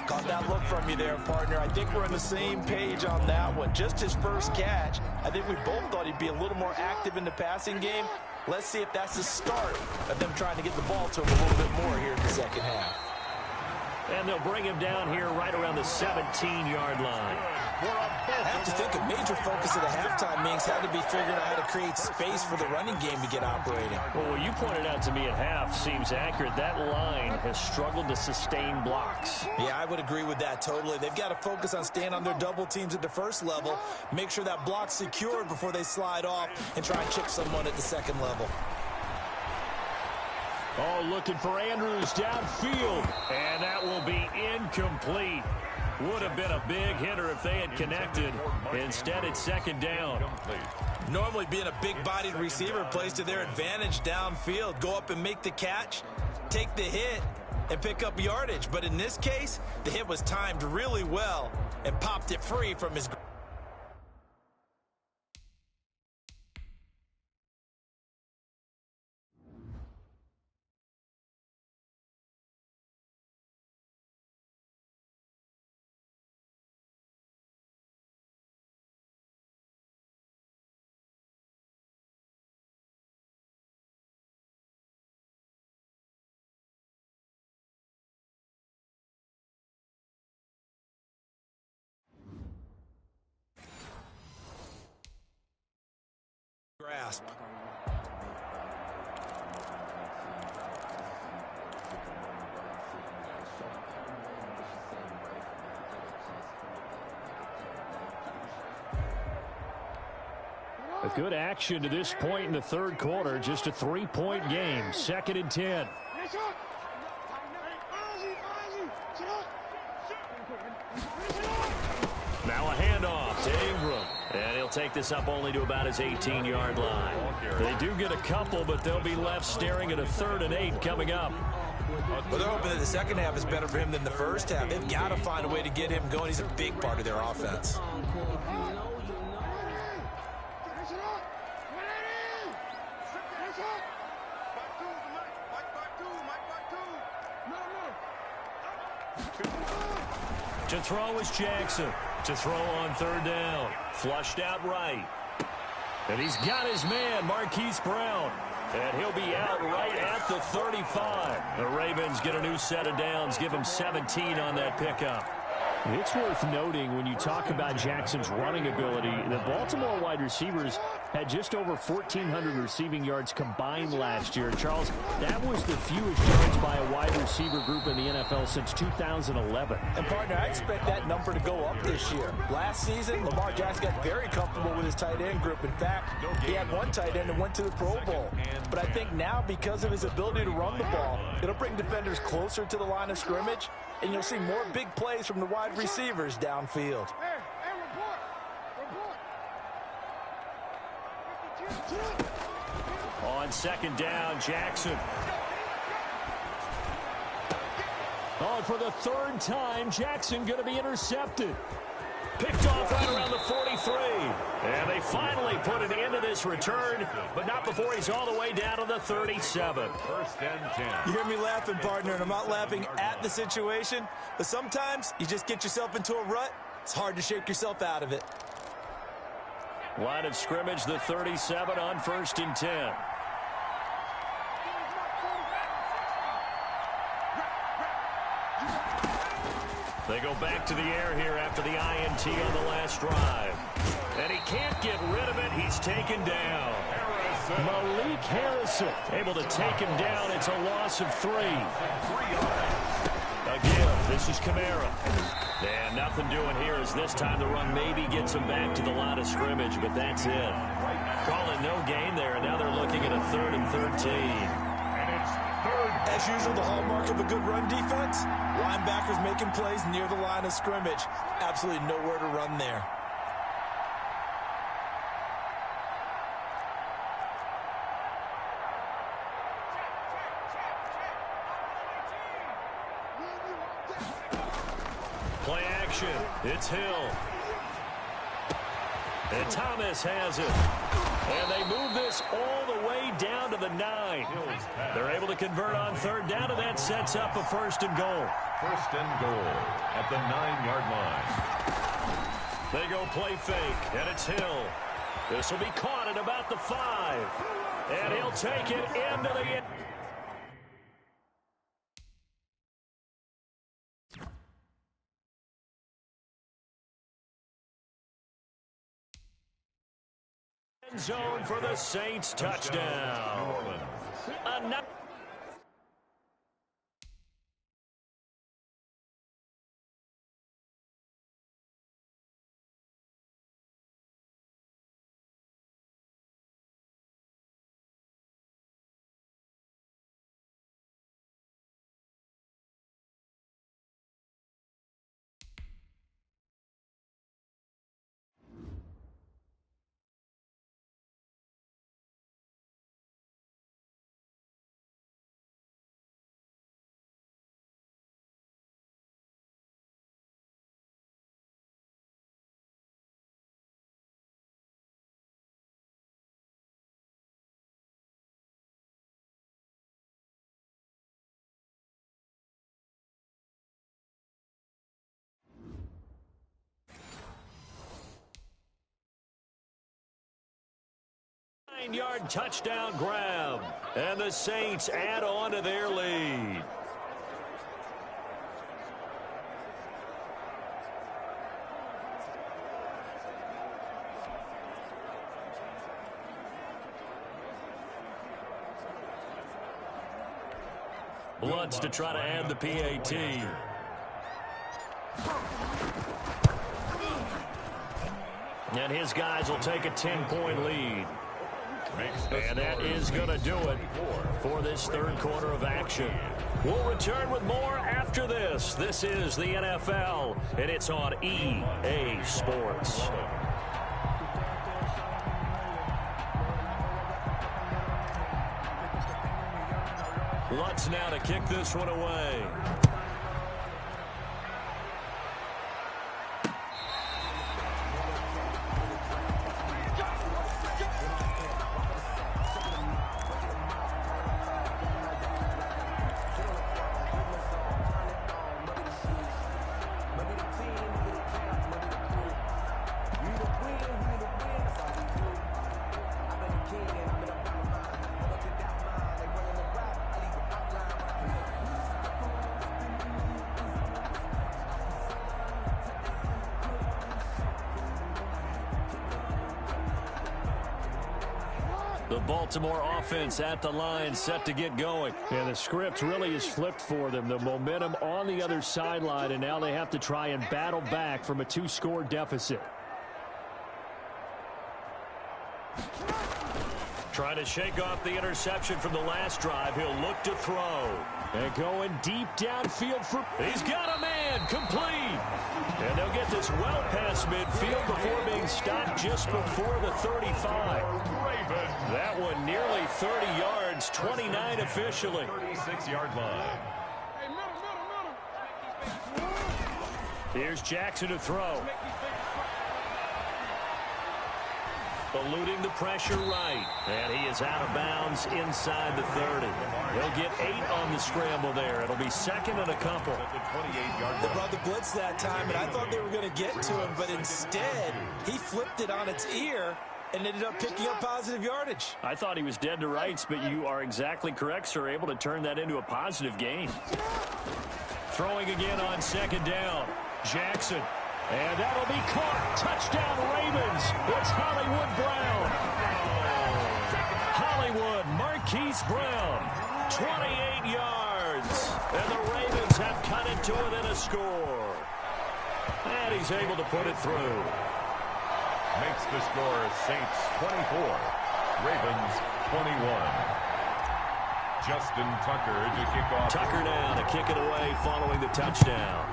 Caught that look from you there, partner. I think we're on the same page on that one. Just his first catch. I think we both thought he'd be a little more active in the passing game. Let's see if that's the start of them trying to get the ball to him a little bit more here in the second half. And they'll bring him down here right around the 17-yard line. I have to think a major focus of the halftime meetings had to be figuring out how to create space for the running game to get operating. Well, what you pointed out to me at half seems accurate. That line has struggled to sustain blocks. Yeah, I would agree with that totally. They've got to focus on staying on their double teams at the first level, make sure that block's secured before they slide off and try and chip someone at the second level. Oh, looking for Andrews downfield. And that will be incomplete. Would have been a big hitter if they had connected. Instead, it's second down. Normally, being a big-bodied receiver plays to their advantage downfield. Go up and make the catch, take the hit, and pick up yardage. But in this case, the hit was timed really well and popped it free from his... grasp. A good action to this point in the third quarter. Just a 3-point game. 2nd and 10. Now a handoff to Ingram. And he'll take this up only to about his 18-yard line. They do get a couple, but they'll be left staring at a 3rd and 8 coming up. Well, they're hoping that the second half is better for him than the first half. They've got to find a way to get him going. He's a big part of their offense. To throw is Jackson. To throw on 3rd down. Flushed out right. And he's got his man, Marquise Brown. And he'll be out right at the 35. The Ravens get a new set of downs. Give him 17 on that pickup. It's worth noting when you talk about Jackson's running ability, the Baltimore wide receivers had just over 1,400 receiving yards combined last year. Charles, that was the fewest yards by a wide receiver group in the NFL since 2011. And, partner, I expect that number to go up this year. Last season, Lamar Jackson got very comfortable with his tight end group. In fact, he had one tight end that went to the Pro Bowl. But I think now, because of his ability to run the ball, it'll bring defenders closer to the line of scrimmage, and you'll see more big plays from the wide receivers downfield. On 2nd down, Jackson. Oh, for the 3rd time, Jackson going to be intercepted. Picked off right around the 43. And they finally put an end to this return, but not before he's all the way down to the 37. 1st and 10. You hear me laughing, partner, and I'm not laughing at the situation, but sometimes you just get yourself into a rut. It's hard to shake yourself out of it. Line of scrimmage, the 37 on 1st and 10. They go back to the air here after the INT on the last drive. And he can't get rid of it. He's taken down. Malik Harrison able to take him down. It's a loss of 3. Again, this is Kamara. And nothing doing here as this time the run maybe gets him back to the line of scrimmage, but that's it. Calling no gain there, and now they're looking at a 3rd and 13. As usual, the hallmark of a good run defense, linebackers making plays near the line of scrimmage. Absolutely nowhere to run there. Play action. It's Hill. And Thomas has it. And they move this all the way down to the 9. They're able to convert on 3rd down, and that sets up a 1st and goal. 1st and goal at the 9-yard line. They go play fake, and it's Hill. This will be caught at about the 5. And he'll take it into the end. Zone for the Saints. Touchdown. Nine-yard touchdown grab. And the Saints add on to their lead. Lutz to try to add the PAT. And his guys will take a 10-point lead. And that is going to do it for this third quarter of action. We'll return with more after this. This is the NFL, and it's on EA Sports. Lutz now to kick this one away. The Baltimore offense at the line, set to get going. And the script really is flipped for them. The momentum on the other sideline, and now they have to try and battle back from a 2-score deficit. Trying to shake off the interception from the last drive. He'll look to throw. And going deep downfield for... He's got a man, complete. And they'll get this well past midfield before being stopped just before the 35. That one nearly 30 yards, 29 officially. 36-yard line. Here's Jackson to throw. Eluding the pressure right. And he is out of bounds inside the 30. He'll get 8 on the scramble there. It'll be second and a couple. They brought the blitz that time, and I thought they were going to get to him, but instead, he flipped it on its ear and ended up picking up positive yardage. I thought he was dead to rights, but you are exactly correct, sir. Able to turn that into a positive gain. Throwing again on second down. Jackson. And that'll be caught. Touchdown, Ravens. It's Hollywood Brown. Hollywood, Marquise Brown. 28 yards. And the Ravens have cut it to within a score. And he's able to put it through. Makes the score Saints 24, Ravens 21. Justin Tucker to kick off. Tucker now to kick it away following the touchdown.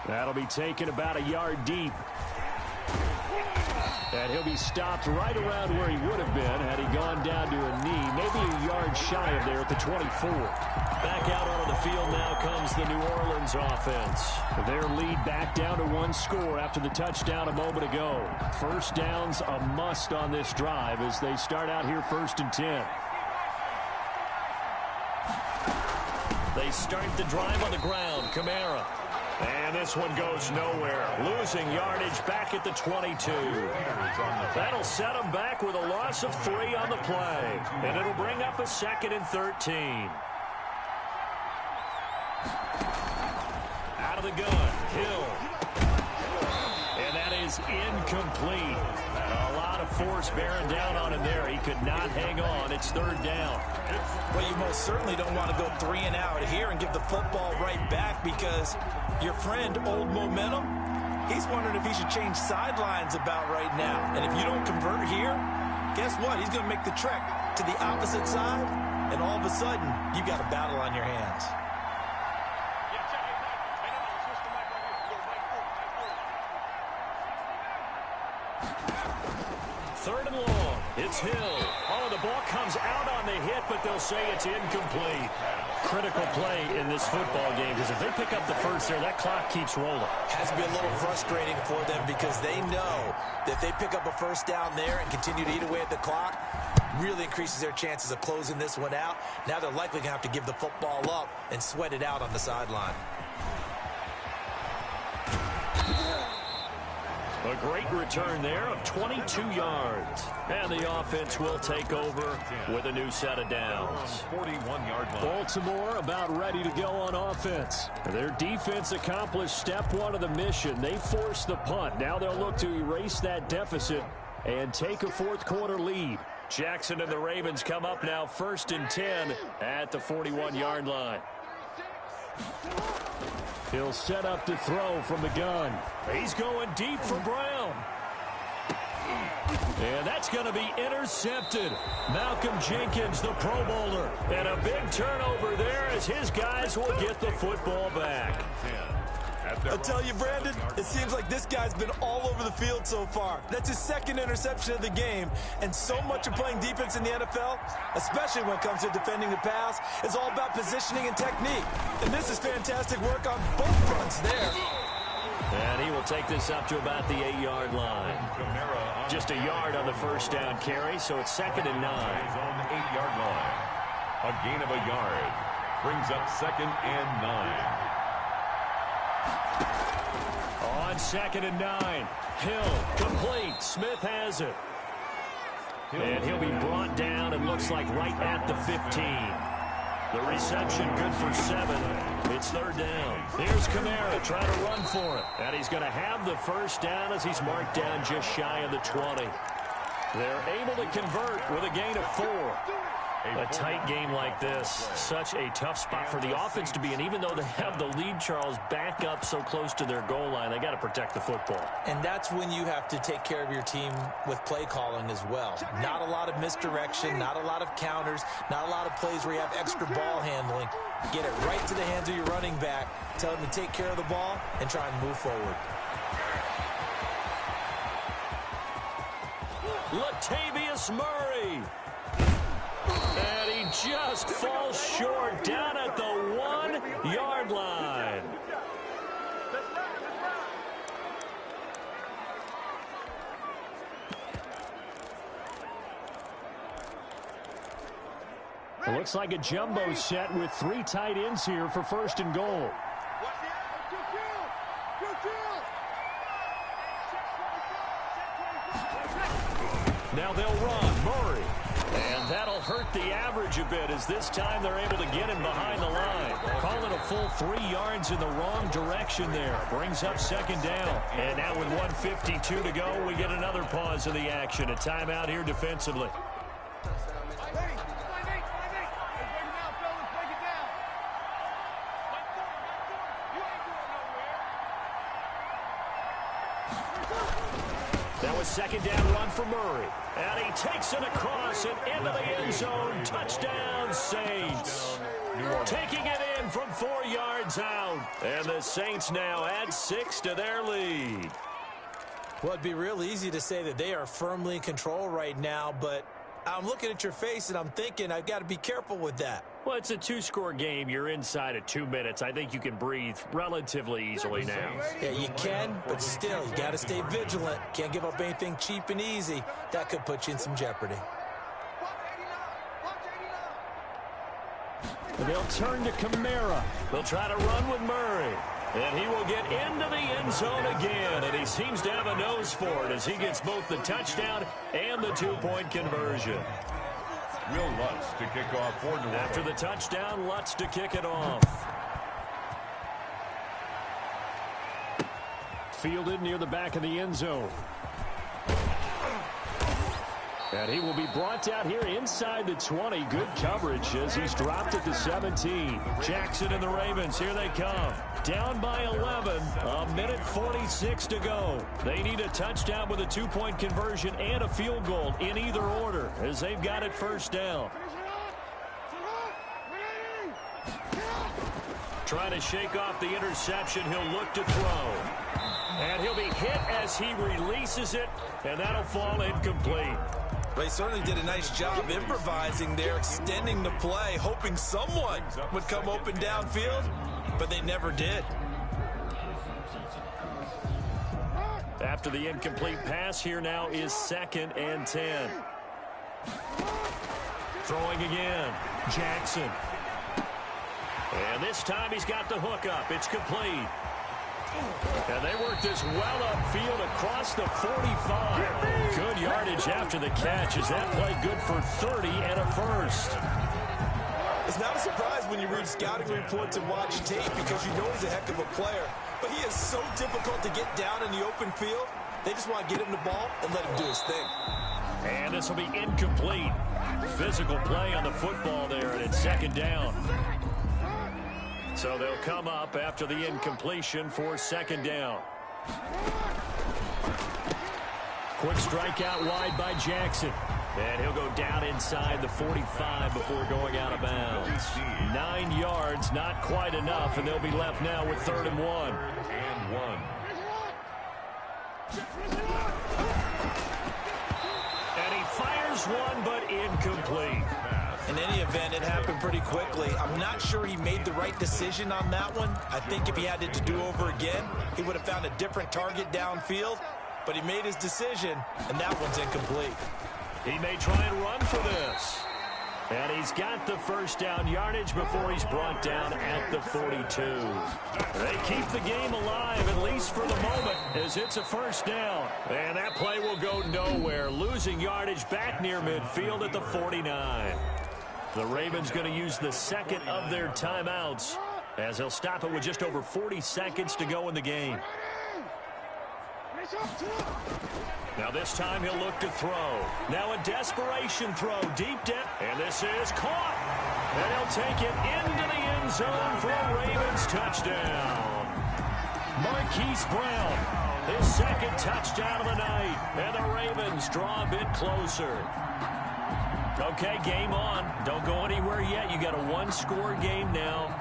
That'll be taken about a yard deep. And he'll be stopped right around where he would have been had he gone down to a knee, maybe a yard shy of there at the 24. Back out onto the field now comes the New Orleans offense. Their lead back down to 1 score after the touchdown a moment ago. First down's a must on this drive as they start out here 1st and 10. They start the drive on the ground. Kamara. And this one goes nowhere. Losing yardage back at the 22. That'll set them back with a loss of 3 on the play. And it'll bring up a 2nd and 13. Out of the gun. Hill. And that is incomplete. A lot of force bearing down on him there. He could not hang on. It's 3rd down. Well, you most certainly don't want to go 3 and out here and give the football right back because your friend, Old Momentum, he's wondering if he should change sidelines about right now. And if you don't convert here, guess what? He's going to make the trek to the opposite side, and all of a sudden, you've got a battle on your hands. Third and long. It's Hill. Oh, the ball comes out on the hit, but they'll say it's incomplete. Critical play in this football game because if they pick up the first there, that clock keeps rolling. Has to be a little frustrating for them because they know that if they pick up a first down there and continue to eat away at the clock, really increases their chances of closing this one out. Now they're likely going to have to give the football up and sweat it out on the sideline. A great return there of 22 yards. And the offense will take over with a new set of downs. 41-yard line. Baltimore about ready to go on offense. Their defense accomplished step 1 of the mission. They forced the punt. Now they'll look to erase that deficit and take a 4th quarter lead. Jackson and the Ravens come up now 1st and 10 at the 41-yard line. He'll set up to throw from the gun. He's going deep for Brown. And that's going to be intercepted. Malcolm Jenkins, the Pro Bowler. And a big turnover there as his guys will get the football back. I tell you, Brandon, it seems like this guy's been all over the field so far. That's his 2nd interception of the game. And so much of playing defense in the NFL, especially when it comes to defending the pass, is all about positioning and technique. And this is fantastic work on both fronts there. And he will take this up to about the 8-yard line. Just a yard on the first down carry, so it's 2nd and 9. On the 8-yard line. A gain of a yard. Brings up 2nd and 9. On 2nd and 9. Hill, complete. Smith has it. And he'll be brought down, and looks like right at the 15. The reception good for 7. It's 3rd down. Here's Kamara trying to run for it. And he's going to have the first down as he's marked down just shy of the 20. They're able to convert with a gain of 4. A tight game like this, such a tough spot for the offense to be in. Even though they have the lead, Charles, back up so close to their goal line, they got to protect the football. And that's when you have to take care of your team with play calling as well. Not a lot of misdirection, not a lot of counters, not a lot of plays where you have extra ball handling. Get it right to the hands of your running back, tell him to take care of the ball, and try and move forward. Latavius Murray. And he just falls short down at the 1-yard line. It looks like a jumbo set with 3 tight ends here for 1st and goal. Now they'll run. Murray. And that'll hurt the average a bit as this time they're able to get him behind the line. Call it a full 3 yards in the wrong direction there. Brings up 2nd down. And now with 1:52 to go, we get another pause of the action. A timeout here defensively. That was 2nd down run for Murray. And he takes it across and into the end zone. Touchdown, Saints. Taking it in from 4 yards out. And the Saints now add 6 to their lead. Well, it'd be real easy to say that they are firmly in control right now, but I'm looking at your face and I'm thinking I've got to be careful with that. Well, it's a 2-score game. You're inside of 2 minutes. I think you can breathe relatively easily now. Yeah, you can, but still, you got to stay vigilant. Can't give up anything cheap and easy. That could put you in some jeopardy. They'll turn to Kamara. They'll try to run with Murray. And he will get into the end zone again. And he seems to have a nose for it as he gets both the touchdown and the 2-point conversion. Will Lutz to kick off for New Orleans. After the touchdown, Lutz to kick it off. Fielded near the back of the end zone. And he will be brought down here inside the 20. Good coverage as he's dropped at the 17. Jackson and the Ravens, here they come. Down by 11, a minute 46 to go. They need a touchdown with a 2-point conversion and a field goal in either order as they've got it 1st down. Trying to shake off the interception. He'll look to throw. And he'll be hit as he releases it, and that'll fall incomplete. They certainly did a nice job improvising there, extending the play, hoping someone would come open downfield, but they never did. After the incomplete pass, here now is 2nd and 10. Throwing again. Jackson. And this time he's got the hook up. It's complete. And they work this well upfield across the 45. Good yardage after the catch as that play good for 30 and a first. It's not a surprise when you read scouting reports and watch tape because you know he's a heck of a player. But he is so difficult to get down in the open field. They just want to get him the ball and let him do his thing. And this will be incomplete. Physical play on the football there, and it's second down. So they'll come up after the incompletion for second down. Quick strikeout wide by Jackson. And he'll go down inside the 45 before going out of bounds. 9 yards, not quite enough, and they'll be left now with 3rd and 1. And he fires one, but incomplete. In any event, it happened pretty quickly. I'm not sure he made the right decision on that one. I think if he had it to do over again, he would have found a different target downfield. But he made his decision, and that one's incomplete. He may try and run for this. And he's got the first down yardage before he's brought down at the 42. They keep the game alive, at least for the moment, as it's a first down. And that play will go nowhere, losing yardage back near midfield at the 49. The Ravens going to use the second of their timeouts, as they'll stop it with just over 40 seconds to go in the game. Now this time he'll look to throw. Now a desperation throw deep down. And this is caught. And he'll take it into the end zone for a Ravens touchdown. Marquise Brown, his second touchdown of the night. And the Ravens draw a bit closer. Okay, game on. Don't go anywhere yet. You got a one-score game now.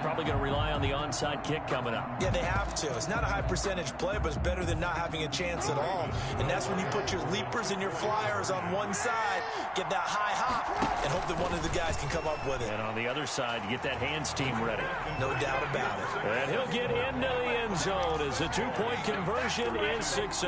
Probably going to rely on the onside kick coming up. Yeah, they have to. It's not a high percentage play, but it's better than not having a chance at all. And that's when you put your leapers and your flyers on one side, get that high hop, and hope that one of the guys can come up with it. And on the other side, you get that hands team ready. No doubt about it. And he'll get into the end zone as the two-point conversion is successful.